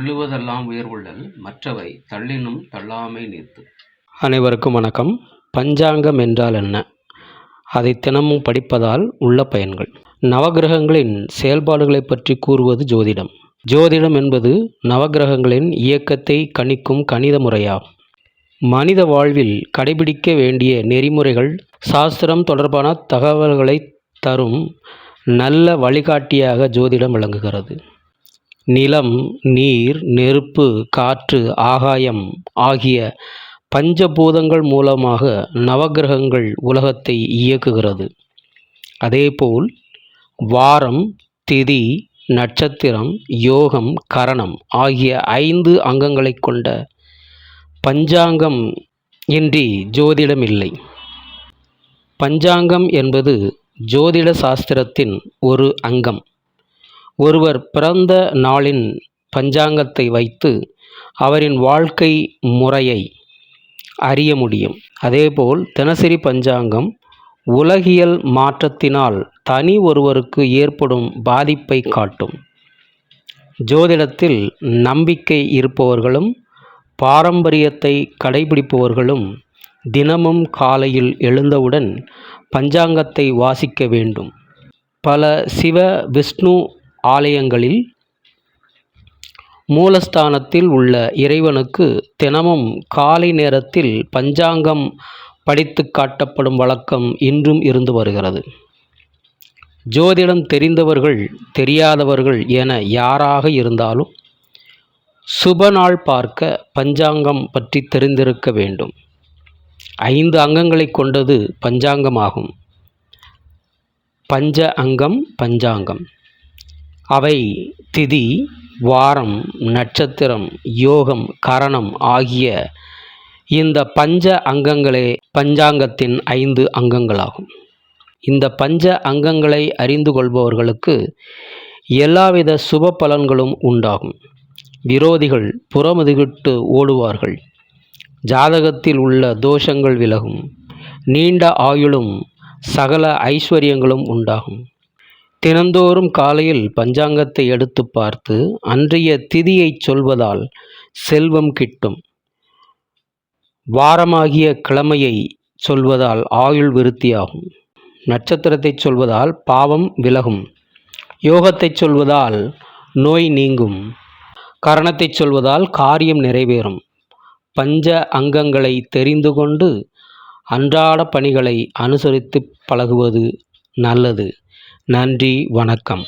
உள்ளுவதெல்லாம் உயர்வுள்ளல் மற்றவை தள்ளினும் தள்ளாமை நீர்த்து. அனைவருக்கும் வணக்கம். பஞ்சாங்கம் என்றால் என்ன? அதை தினமும் படிப்பதால் உள்ள பயன்கள். நவகிரகங்களின் செயல்பாடுகளை பற்றி கூறுவது ஜோதிடம். ஜோதிடம் என்பது நவகிரகங்களின் இயக்கத்தை கணிக்கும் கணித முறையாகும். மனித வாழ்வில் கடைபிடிக்க வேண்டிய நெறிமுறைகள், சாஸ்திரம் தொடர்பான தகவல்களை தரும் நல்ல வழிகாட்டியாக ஜோதிடம் விளங்குகிறது. நிலம், நீர், நெருப்பு, காற்று, ஆகாயம் ஆகிய பஞ்சபூதங்கள் மூலமாக நவகிரகங்கள் உலகத்தை இயக்குகிறது. அதேபோல் வாரம், திதி, நட்சத்திரம், யோகம், கரணம் ஆகிய 5 அங்கங்களை கொண்ட பஞ்சாங்கம் இன்றி ஜோதிடம் இல்லை. பஞ்சாங்கம் என்பது ஜோதிட சாஸ்திரத்தின் ஒரு அங்கம். ஒருவர் பிறந்த நாளின் பஞ்சாங்கத்தை வைத்து அவரின் வாழ்க்கை முறையை அறிய முடியும். அதேபோல் தினசரி பஞ்சாங்கம் உலகியல் மாற்றத்தினால் தனி ஒருவருக்கு ஏற்படும் பாதிப்பை காட்டும். ஜோதிடத்தில் நம்பிக்கை இருப்பவர்களும் பாரம்பரியத்தை கடைபிடிப்பவர்களும் தினமும் காலையில் எழுந்தவுடன் பஞ்சாங்கத்தை வாசிக்க வேண்டும். பல சிவ விஷ்ணு ஆலயங்களில் மூலஸ்தானத்தில் உள்ள இறைவனுக்கு தினமும் காலை நேரத்தில் பஞ்சாங்கம் படித்து காட்டப்படும் வழக்கம் இன்றும் இருந்து வருகிறது. ஜோதிடம் தெரிந்தவர்கள் தெரியாதவர்கள் என யாராக இருந்தாலும் சுப நாள் பார்க்க பஞ்சாங்கம் பற்றி தெரிந்திருக்க வேண்டும். 5 அங்கங்களை கொண்டது பஞ்சாங்கமாகும். பஞ்ச அங்கம் பஞ்சாங்கம். அவை திதி, வாரம், நட்சத்திரம், யோகம், கரணம் ஆகிய இந்த பஞ்ச அங்கங்களே பஞ்சாங்கத்தின் 5 அங்கங்களாகும். இந்த பஞ்ச அங்கங்களை அறிந்து கொள்பவர்களுக்கு எல்லாவித சுப பலன்களும் உண்டாகும். விரோதிகள் புறமுதுகிட்டு ஓடுவார்கள். ஜாதகத்தில் உள்ள தோஷங்கள் விலகும். நீண்ட ஆயுளும் சகல ஐஸ்வர்யங்களும் உண்டாகும். தினந்தோறும் காலையில் பஞ்சாங்கத்தை எடுத்து பார்த்து அன்றைய திதியை சொல்வதால் செல்வம் கிட்டும். வாரமாகிய கிழமையை சொல்வதால் ஆயுள் விருத்தியாகும். நட்சத்திரத்தை சொல்வதால் பாவம் விலகும். யோகத்தை சொல்வதால் நோய் நீங்கும். கரணத்தை சொல்வதால் காரியம் நிறைவேறும். பஞ்ச அங்கங்களை தெரிந்து கொண்டு அன்றாட பணிகளை அனுசரித்து பழகுவது நல்லது. நன்றி, வணக்கம்.